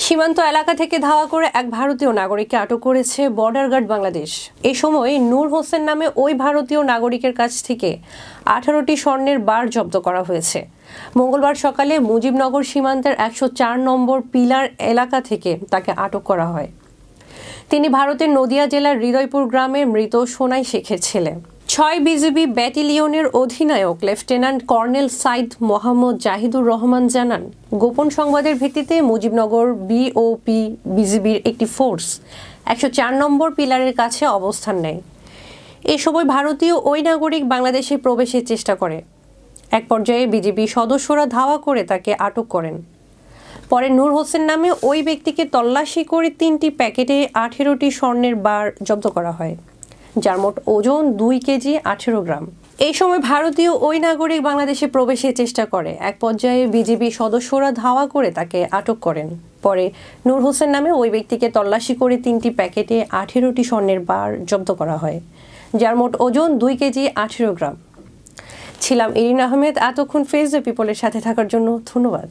সীমান্ত এলাকা থেকে ধাওয়া করে এক ভারতীয় নাগরিককে আটক করেছে বর্ডার গার্ড বাংলাদেশ। এ সময় নূর হোসেন নামে ওই ভারতীয় নাগরিকের কাছ থেকে 18টি স্বর্ণের বার জব্দ করা হয়েছে। মঙ্গলবার সকালে মুজিবনগর সীমান্তের 104 নম্বর পিলার এলাকা থেকে তাকে আটক করা হয়। তিনি ভারতের নদিয়া জেলার হৃদয়পুর গ্রামের মৃত সোনাই শেখের ছেলে। 6 বিজিবি ব্যাটালিয়নের অধিনায়ক লেফটেন্যান্ট কর্নেল সাইদ মোহাম্মদ জাহিদুর রহমান জানান, গোপন সংবাদের ভিত্তিতে মুজিবনগর বিওপি বিজিবির একটি ফোর্স 104 নম্বর পিলারের কাছে অবস্থান নেয়। এ সময় ভারতীয় ওই নাগরিক বাংলাদেশে প্রবেশের চেষ্টা করে। এক পর্যায়ে বিজিবি সদস্যরা ধাওয়া করে তাকে আটক করেন। পরে নূর হোসেন নামে ওই ব্যক্তিকে তল্লাশি করে 3টি প্যাকেটে 18টি স্বর্ণের বার জব্দ করা হয়, যার মোট ওজন 2 কেজি 18 গ্রাম। এই সময় ভারতীয় ওই নাগরিক বাংলাদেশে প্রবেশের চেষ্টা করে। এক পর্যায়ে বিজিবি সদস্যরা ধাওয়া করে তাকে আটক করেন। পরে নূর হোসেন নামে ওই ব্যক্তিকে তল্লাশি করে 3টি প্যাকেটে 18টি স্বর্ণের বার জব্দ করা হয়, যার মোট ওজন 2 কেজি 18 গ্রাম। ছিলাম ইরিন আহমেদ। এতক্ষণ ফেস দ্য পিপলের সাথে থাকার জন্য ধন্যবাদ।